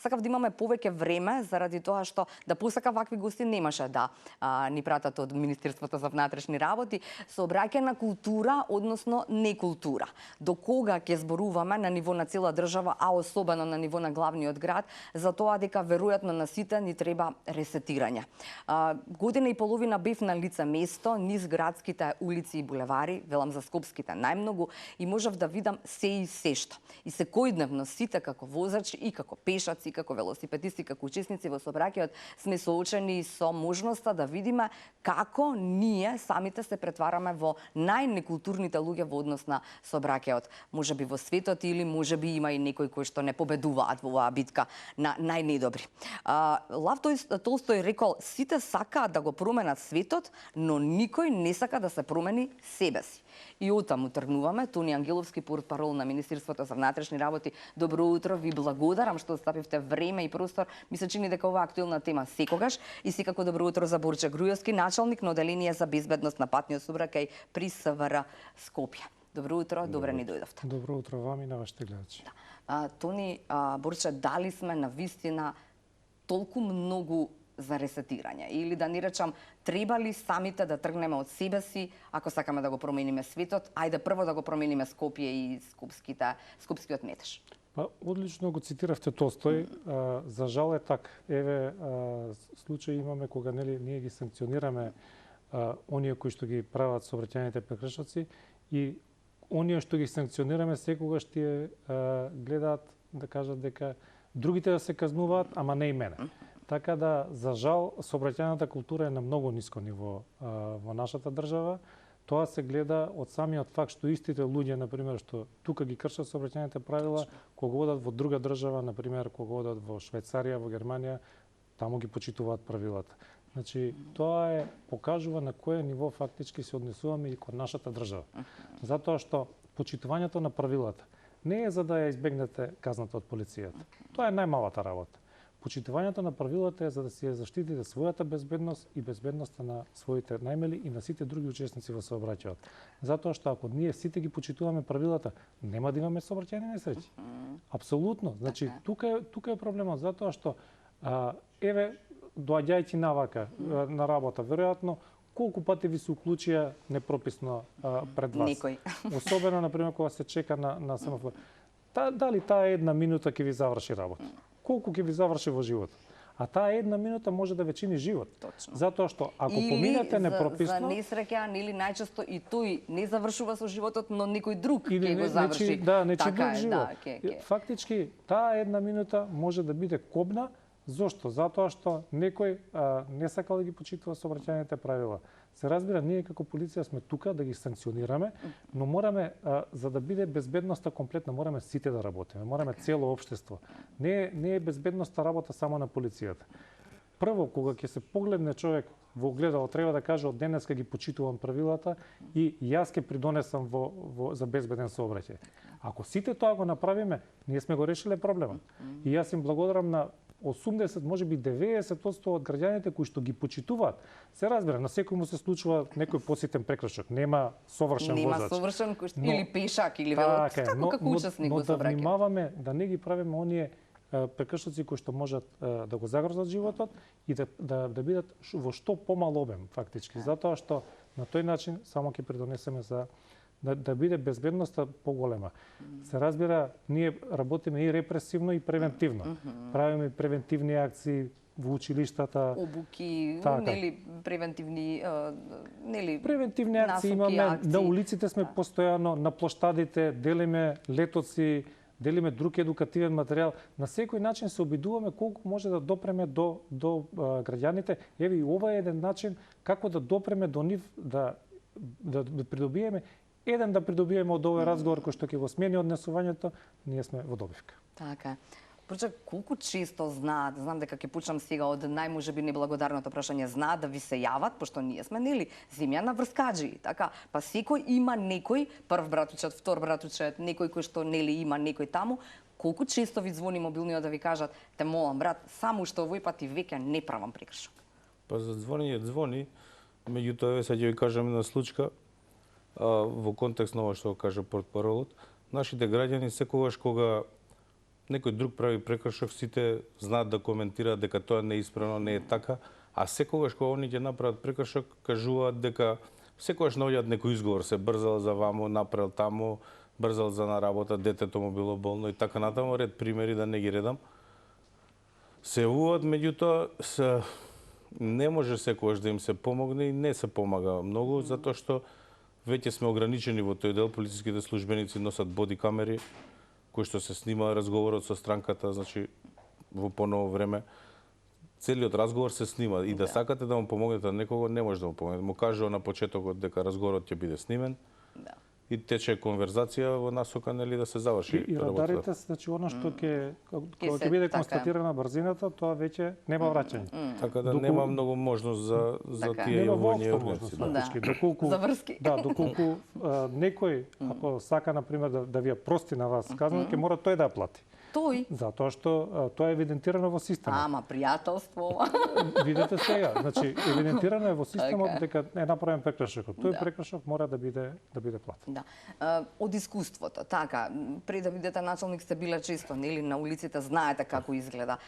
сакав да имаме повеќе време заради тоа што да посака вакви гости немаше да ни пратат од Министерството за внатрешни работи. Сообраќајна култура, односно некултура. До кога ќе зборуваме на ниво на цела држава, а особено на ниво на главниот град, за тоа дека веројатно на сите ни треба ресетирање. Година и половина бев на лице место, низ градските улици и булевари, велам за скопските најмногу, и можев да видам се и се што. И секојдневно сите како возачи и како пешаци, и како велосипедисти, како учесници во сообраќајот сме соочени со можноста да видиме како ние самите се претвараме во најнекултурните луѓе во однос на сообраќајот. Можеби во светот или можеби има и некои кои што не победуваат во оваа битка на најнедобри. Лав Толстој рекол: сите сакаат да го променат светот, но никој не сака да се промени себе си. И оттаму тргнуваме. Тони Ангеловски, портпарол на Министерството за внатрешни работи. Добро утро, ви благодарам што оставивте време и простор. Ми се чини дека ова актуелна тема секогаш. И секако добро утро за Борче Грујовски, началник на оделение за безбедност на патниот сообраќај при СВР Скопје. Добро утро, добре ни дојдовте. Добро утро вам и на вашите гледачи. Тони, Борче, дали сме на вистина толку многу за ресетирање? Или да не речам, треба ли самите да тргнеме од себе си, ако сакаме да го промениме светот, ајде прво да го промениме Скопје и скопскиот метеж? Па, одлично го цитиравте Толстој. За жал е така. Еве, случаи имаме кога ние ги санкционираме оние кои што ги прават сообраќајните прекршоци и оние што ги санкционираме секогаш тие гледаат да кажат дека другите да се казнуваат, ама не и мене. Така да, за жал, сообраќајната култура е на многу ниско ниво во нашата држава. Тоа се гледа од самиот факт што истите луѓе, например, што тука ги кршат сообраќајните правила, кога одат во друга држава, например, кога одат во Швајцарија, во Германија, таму ги почитуваат правилата. Значи, тоа покажува на кое ниво фактички се однесуваме и кон нашата држава. Затоа што почитувањето на правилата не е за да ја избегнете казната од полицијата. Тоа е најмалата работа. Почитувањето на правилата е за да си ја заштитите својата безбедност и безбедноста на своите најмели и на сите други учесници во сообраќајот. Затоа што ако ние сите ги почитуваме правилата, нема да имаме сообраќајни несреќи. Апсолутно. Значи, тука е проблемот, затоа што еве, доаѓајќи навака на работа, веројатно колку пати ви се уклучија непрописно пред вас. Некој. Особено, например, кога се чека на семафор. Дали таа една минута ќе ви заврши работа? Колку ќе ви заврши во живот? А таа една минута може да ве чини живот. Точно. Затоа што ако поминете непрописно... Или за несреќа, или најчесто и тој не завршува со животот, но некој друг ќе го заврши. Нечи друг живот. Фактички, таа една минута може да биде кобна. Зошто? Затоа што некој не сакал да ги почитува сообраќајните правила. Се разбира, ние како полиција сме тука да ги санкционираме, но мораме, за да биде безбедноста комплетна, мораме сите да работиме, мораме цело општество. Не е безбедноста работа само на полицијата. Прво, кога ќе се погледне човек во огледало, треба да каже од денеска ги почитувам правилата и јас ќе придонесам за безбеден сообраќај. Ако сите тоа го направиме, ние сме го решиле проблемот. И јас им благодарам на 80, може би 90% од граѓаните кои што ги почитуваат. Се разбира, на секој му се случува некој поситен прекршок. Нема совршен возач. Нема совршен или пешак или велосипедист, како учесник во сообраќај. Но да внимаваме да не ги правиме оние прекршоци кои што можат да го загрозат животот и да бидат во што помал обем фактички, затоа што на тој начин само ќе придонесеме за да биде безбедноста поголема. Се разбира, ние работиме и репресивно и превентивно. Правиме превентивни акции во училиштата. Обуки, превентивни акции имаме, на улиците сме постојано, на плоштадите, делиме летоци, делиме друг едукативен материјал. На секој начин се обидуваме колку може да допреме до граѓаните. Еве и ова е еден начин како да допреме до нив, да придобиеме да придобиеме од овој разговор кој што ќе го смени однесувањето, ние сме во добивка. Така. Проче, колку често знаат, знам дека ќе почнам сега од најможеби неблагодарното прашање, знаат да ви се јават, пошто ние сме земја на врскаџи, така, па секој има некој, прв братучет, втор братучет, некој кој што има некој таму, колку често ви звони мобилниот да ви кажат: те молам брат, само што овој пат и веќе не правам прекршок. Па за звони, меѓутоа сега ќе ви кажам една случка во контекст на ова што кажа портпаролот. Нашите граѓани секогаш кога некој друг прави прекршок, сите знаат да коментираат дека тоа не е исправно, не е така, а секогаш кога они ќе направат прекршок, кажуваат дека секогаш наоѓаат некој изговор, се брзал за ваму, направил таму, брзал за на работа, детето му било болно и така натаму, ред примери да не ги редам. Се јавуваат, меѓутоа не може секогаш да им се помогне и не се помага многу, затоа што веќе сме ограничени во тој дел. Полициските службеници носат боди камери, кои што се снима разговорот со странката, значи во поново време. Целиот разговор се снима и да сакате да му помогнете на некого, не може да му помогнете. Му кажува на почетокот дека разговорот ќе биде снимен. Да. И тече конверзација во насока нели да се заврши И радарите, значи она што кога ќе биде констатирана брзината, тоа веќе нема враќање. Така да нема многу можност за тие јавувања организации. Фактички, доколку Заврски. Да, доколку некој ако сака на пример да ви ја прости на вас казано, ќе мора тој да ја плати. Тој. Затоа што тоа е евидентирано во системот. Ама пријателство. Видете сега, значи евидентирано е во системот дека е направен прекршок. Тој прекршок мора да биде платен. Да. Од искуството, така, пред да бидете началник сте биле често, нели, на улиците, знаете како изгледа.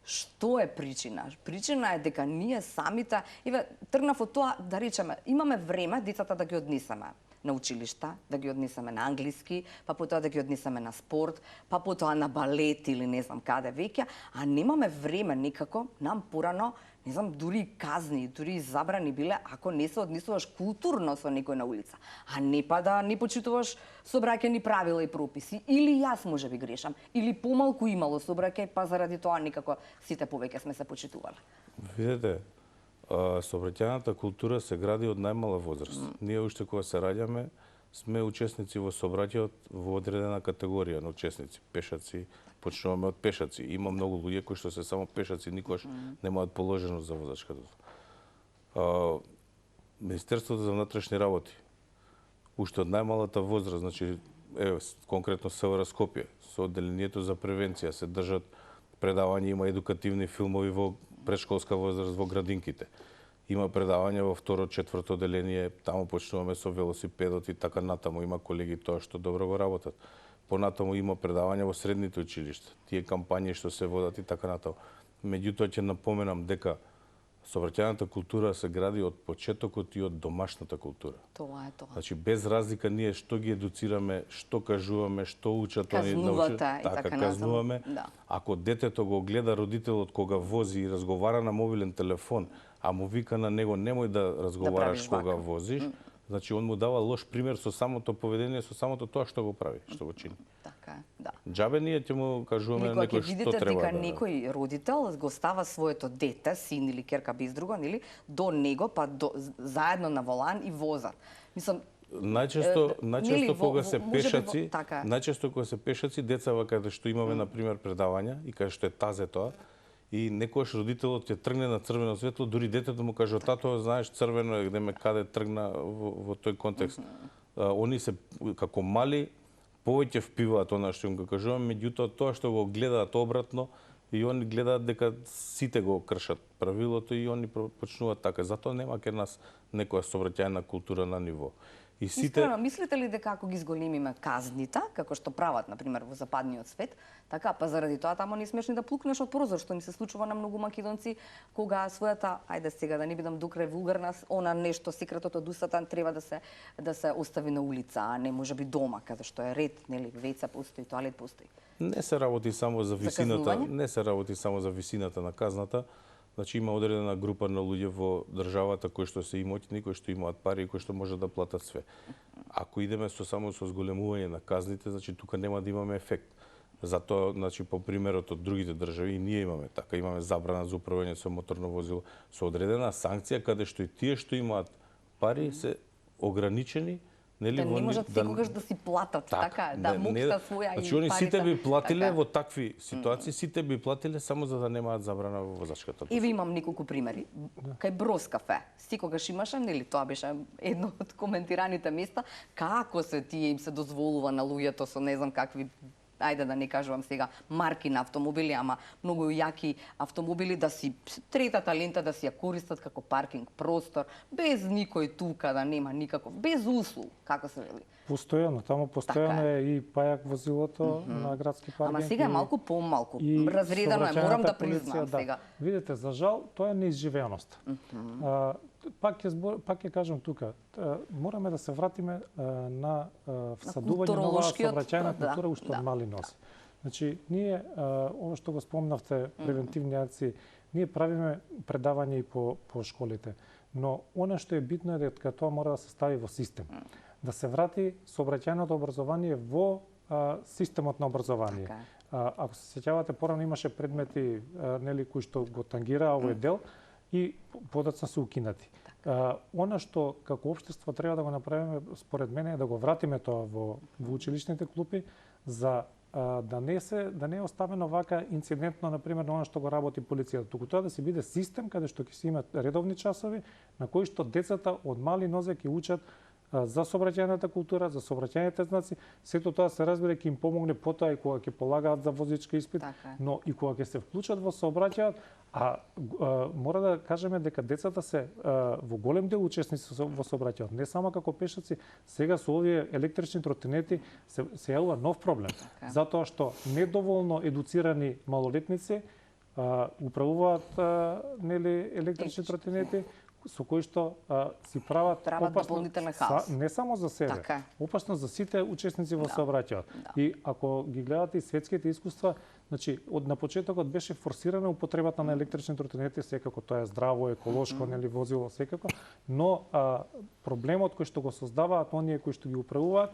Што е причина? Причина е дека ние самите, тргнав од тоа, да речеме, имаме време децата да ги однесеме на училишта, да ги однесеме на англиски, па потоа да ги однесеме на спорт, па потоа на балет или не знам каде веќе, а немаме време никако, нам порано, не знам, дури казни, дури забрани биле ако не се однесуваш културно со некој на улица, а не па да не почитуваш сообраќајни правила и прописи. Или јас можеби грешам, или помалку имало сообраќај, па заради тоа никако сите повеќе сме се почитувале. Видете, сообраќајната култура се гради од најмала возраст. Ние уште кога се раѓаме, сме учесници во сообраќајот во одредена категорија на учесници, пешаци, почнуваме од пешаци. Има многу луѓе кои што се само пешаци, никош немаат положено за возачката. Министерството за внатрешни работи, уште од најмалата возраст, значи, конкретно СВР Скопје, со одделението за превенција се држат предавања, има едукативни филмови во предшколска возраст во градинките. Има предавања во второ, четврто одделение, таму почнуваме со велосипедот и така натаму. Има колеги тоа што добро го работат. Понатаму има предавања во средните училишта. Тие кампањи што се водат и така натаму. Меѓутоа ќе напоменам дека сообраќајната култура се гради од почетокот и од домашната култура. Тоа е тоа. Значи без разлика ние што ги едуцираме, што кажуваме, што учат они Казнувате и така така казнуваме. Да. Ако детето го гледа родителот кога вози и разговара на мобилен телефон, а му вика на него немој да разговараш кога возиш, значи он му дава лош пример со самото поведение, со самото тоа што го прави, што го чини. Така е, да. Джабе ние ќе му кажуваме на некој што треба дека да. некој родител го става своето дете, син или ќерка без друго, нели, до него, па заедно на волан и возат. Мислам, најчесто кога се пешаци, така. најчесто кога се пешаци, децава каде што имаме на пример предавања и каде што е тазе тоа, и некојаш родителот ќе тргне на црвено светло, дури детето му каже: "Тато, знаеш, црвено е, где каде тргна во тој контекст." Они се како мали повеќе впиваат она што им го кажуваме, меѓутоа тоа што го гледаат обратно и они гледаат дека сите го кршат правилото и они почнуваат така. Затоа нема кај нас некоја сообраќајна култура на ниво. И сите... Искрено, мислите ли дека ако ги зголемиме казните, како што прават, например, во западниот свет, така, па заради тоа тамо не смеш ни да плукнеш од прозор, што ни се случува на многу македонци, кога својата, ајде сега да не бидам дукрај вулгарна, она нешто, секретот од устата треба да се остави на улица, а не можеби дома, каде што е ред, нели, веца постои, тоалет постои. Не се работи само за висината, За на казната. Значи има одредена група на луѓе во државата кои што се имотни, кои што имаат пари и кои што може да платат све. Ако идеме само со зголемување на казните, значи тука нема да имаме ефект. Затоа, значи по примерот од другите држави, ние имаме така, имаме забрана за управување со моторно возило со одредена санкција каде што и тие што имаат пари се ограничени. Нели, да не можат секогаш да си платат, така, да мокта своја значи, и они сите би платиле така. во такви ситуации, сите би платиле само за да немаат забрана во возачката. Еве имам неколку примери. Кај Брос кафе, секогаш имаше, нели, тоа беше едно од коментираните места, како се тие им се дозволува на луѓето со не знам какви ајде да не кажувам сега марки на автомобили, ама многу јаки автомобили да си третата лента да си ја користат како паркинг простор, без никој тука да нема никаков, без услуг, како се вели. Постојано, таму постојано е и пајак возилото на градски паркинг. Ама сега е малку помалку, разредено е, морам да признам сега. Видите, за жал, тоа е неизживеаност. Пак ќе кажам тука, мораме да се вратиме на всадување на оваа сообраќајна култура уште од мали носи. Значи, ние, ова што го спомнавте, превентивни акции, ние правиме предавања и по школите, но она што е битно е дека тоа мора да се стави во систем. Да се врати сообраќајното образование во системот на образование. Ако се сеќавате, порано имаше предмети нели кои што го тангираа овој дел и подоцна се укинати. Она што како општество треба да го направиме, според мене, е да го вратиме тоа во училишните клупи за да не е оставено вака инцидентно, например, на она што го работи полицијата. Туку тоа да се биде систем каде што ќе се имат редовни часови на кои што децата од мали нозе ќе учат за сообраќајната култура, за сообраќајните знаци. Сето тоа се разбира ќе им помогне потоа и кога ќе полагаат за возички испит, но и кога ќе се вклучат во сообраќајот, мора да кажеме дека децата се во голем дел учесници во сообраќајот, не само како пешаци. Сега со овие електрични тротинети се јавува нов проблем, затоа што недоволно едуцирани малолетници управуваат нели електрични тротинети со кои што си прават дополнителен хаос. Не само за себе, опасно за сите учесници во сообраќајот. И ако ги гледате и светските искуства, значи на почетокот беше форсирана употребата на електрични тротинети, секако тоа е здраво, еколошко, нели возило секако, но проблемот кој што го создаваат оние кои што ги управуваат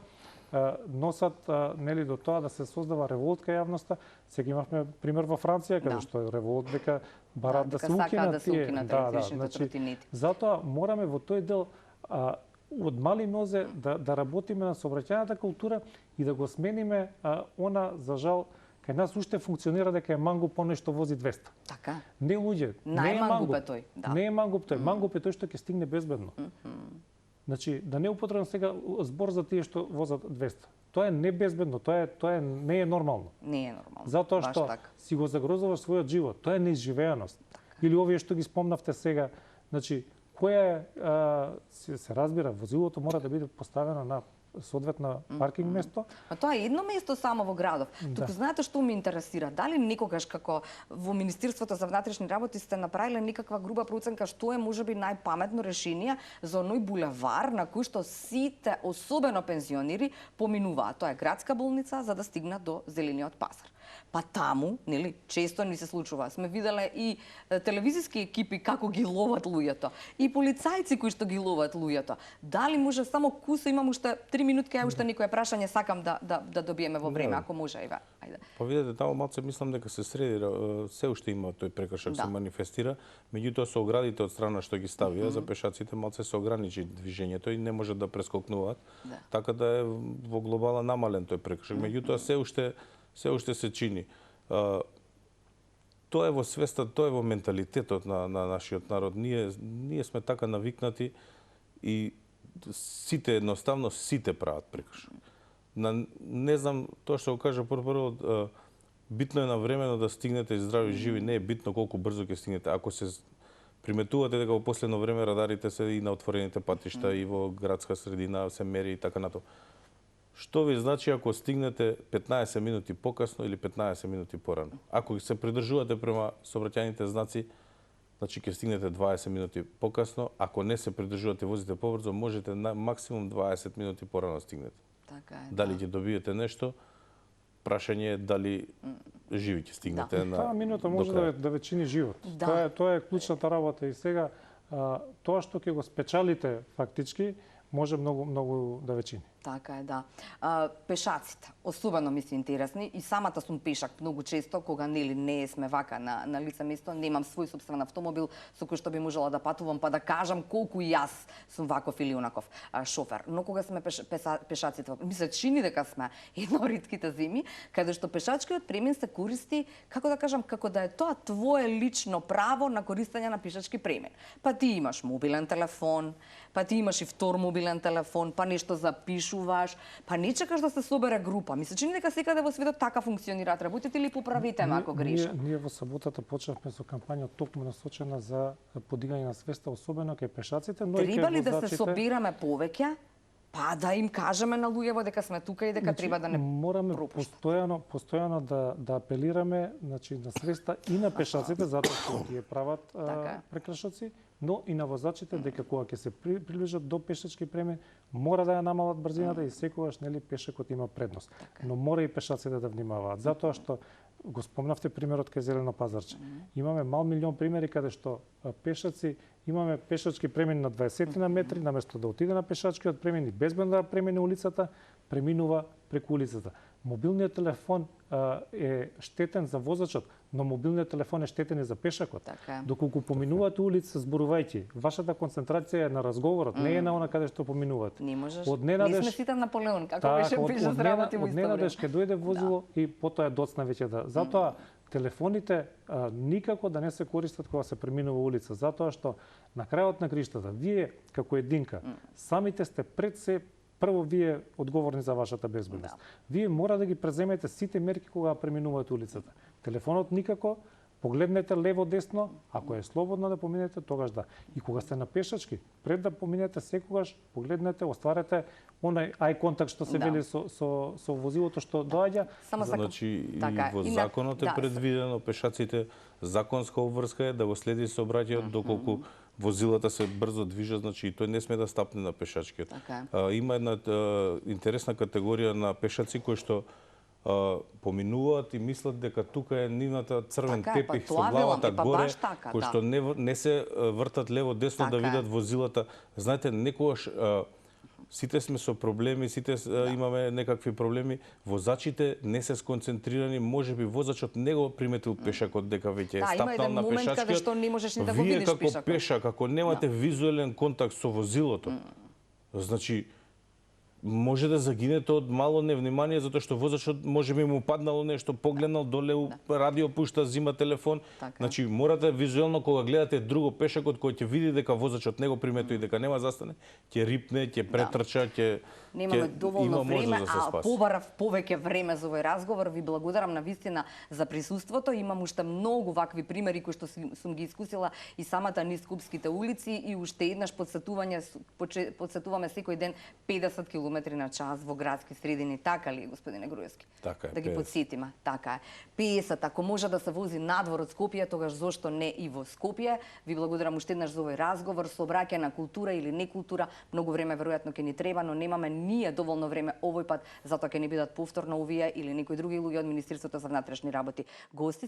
носат нели до тоа да се создава револт кај јавноста. Сега имавме пример во Франција каде што е револт дека барат да се укинат тие електричните тротинети. Затоа мораме во тој дел од мали нозе да работиме на сообраќајната култура и да го смениме она, за жал, кај нас уште функционира дека е мангуп оној што вози 200. Така. Не луѓе, не е мангуп тој. Не е мангуп тој, мангуп е тој што ќе стигне безбедно. Значи, да не употребам сега збор за тие што возат 200. Тоа е небезбедно, тоа не е нормално. Не е нормално. Затоа што си го загрозуваш својот живот, тоа е неизживеаност. Или овие што ги спомнавте сега, значи, која се разбира, возилото мора да биде поставено на соодветна паркинг место. А тоа е едно место само во градов. Туку знаете што ме интересира? Дали некогаш како во Министерството за внатрешни работи сте направиле некаква груба проценка што е можеби најпаметно решение за оној булевар на кој што сите, особено пензионери, поминуваат? Тоа е градска болница за да стигнат до зелениот пазар. Па таму, нели, често ни се случува. Сме виделе и телевизиски екипи како ги ловат луѓето, и полицајци кои што ги ловат луѓето. Дали може само кусо, имам уште 3 минутки, уште некое прашање сакам да добиеме во време, ако може, Ива. Ајде. Па видете, таму малце мислам дека се среди, се уште има тој прекршок се манифестира, меѓутоа со оградите од страна што ги ставија за пешаците малце се ограничи движењето и не можат да прескокнуваат. Така да е во глобала намален тој прекршок. Меѓутоа се уште се чини. Тоа е во свеста, тоа е во менталитетот на нашиот народ. Ние сме така навикнати и сите едноставно прават прекршок. Не знам, тоа што го кажа прво, битно е навремено да стигнете здрави живи, не е битно колку брзо ќе стигнете. Ако се приметувате дека во последно време радарите се и на отворените патишта и во градска средина се мери и така натаму. Што ви значи ако стигнете 15 минути покасно или 15 минути порано? Ако се придржувате према сообраќајните знаци, значи ќе стигнете 20 минути покасно. Ако не се придржувате, возите побрзо, можете на максимум 20 минути порано стигнете. Така е. Дали ќе добиете нешто? Прашање е дали живи ќе стигнете на таа минута може да ве чини живот. Тоа е клучната работа и сега тоа што ќе го спечалите фактички може многу да ве чини. Така е, да. Пешаците, особено ми се интересни, и самата сум пешак многу често, кога не сме вака на лице место, немам свој собствен автомобил со кој што би можела да патувам, па да кажам колку јас сум ваков или онаков шофер. Но кога сме пешаците, ми се чини дека сме една од ритките земји каде што пешачкиот премин се користи, како да кажам, како да е тоа твое лично право на користење на пешачки премин. Па ти имаш мобилен телефон, па ти имаш и втор мобилен телефон, па нешто запишуваш, слушуваш, па не чекаш да се собере група. Ми се чини дека секаде во светот така функционираат работите или поправите ме ако грешам. Ние во саботата почнавме со кампања токму насочена за подигање на свеста, особено кај пешаците, но и кај Треба ли да се возачите. собираме повеќе? Па да им кажеме на луѓето дека сме тука и дека треба да не мораме пропуштат. постојано да апелираме, значи на свеста и на пешаците затоа што тие прават Така е. прекршоци, но и на возачите дека кога ќе се приближат до пешачки премин, мора да ја намалат брзината и секогаш нели пешакот има предност. Но мора и пешаците да внимаваат, затоа што го спомнавте примерот кај Зелено пазарче. Имаме мал милион примери каде што пешаци имаме пешачки премин на 20 на метри, наместо да отиде на пешачкиот премин и безбедно да премине улицата, преминува преку улицата. Мобилниот телефон е штетен за возачот, но мобилниот телефон е штетен и за пешакот. Така е. Доколку поминувате улица зборувајќи, вашата концентрација е на разговорот, не е на она каде што поминувате. Не можеш. Од Не ненадеж- сме сите Наполеон, како Така, беше пише се работи во од ненадеж историја. ќе дојде возило и потоа е доцна веќе да. Затоа телефоните никако да не се користат кога се преминува улица, затоа што на крајот на криштата вие како единка самите сте пред се прво вие одговорни за вашата безбедност. Вие мора да ги преземете сите мерки кога преминувате улицата. Телефонот никако, погледнете лево-десно, ако е слободно да поминете, тогаш да. И кога сте на пешачки, пред да поминете секогаш, погледнете, остварете онај ај контакт што се вели со возилото што доаѓа. Само сакам. Значи и Така е. во И на- законот е да, предвидено пешаците законска обврска е да го следи сообраќајот доколку возилата се брзо движат, значи и тој не сме да стапне на пешачкиот. Така Има една интересна категорија на пешаци кои што поминуваат и мислат дека тука е нивната црвен Така е, па тепих со тоа велам, главата па горе, баш така, кои да. што не се вртат лево-десно да Така е. видат возилата. Знаете, некогаш сите сме со проблеми, сите имаме некакви проблеми. Возачите не се сконцентрирани, можеби возачот не го приметил пешакот дека веќе е Да, има стапнал еден на момент каде пешачкиот. што не можеш ни да го Вие видиш како пешакот. пешак, ако немате визуелен контакт со возилото, значи може да загинете од мало невнимание затоа што возачот можеби му паднало нешто, погледнал доле, радио пушта, зима телефон. Така. Значи морате визуелно кога гледате друго пешакот кој ќе види дека возачот не го приметува и дека нема застане, ќе рипне, ќе претрча, ќе Немаме доволно има време, можност да се а спаси. побарав повеќе време за овој разговор. Ви благодарам на вистина за присуството. Имам уште многу вакви примери кои што сум ги искусила и самата низ Скупските улици и уште еднаш подсетуваме секој ден 50 км на час во градски средини, така ли, господине Груевски? Така е, Да ги 50. подсетиме, така е. 50, ако може да се вози надвор од Скопје, тогаш зошто не и во Скопје? Ви благодарам уште еднаш за овој разговор, сообраќај на култура или не култура. Многу време веројатно ќе ни треба, но немаме ние доволно време овој пат, затоа ќе ни бидат повторно овие или некои други луѓе од Министерството за внатрешни работи гости.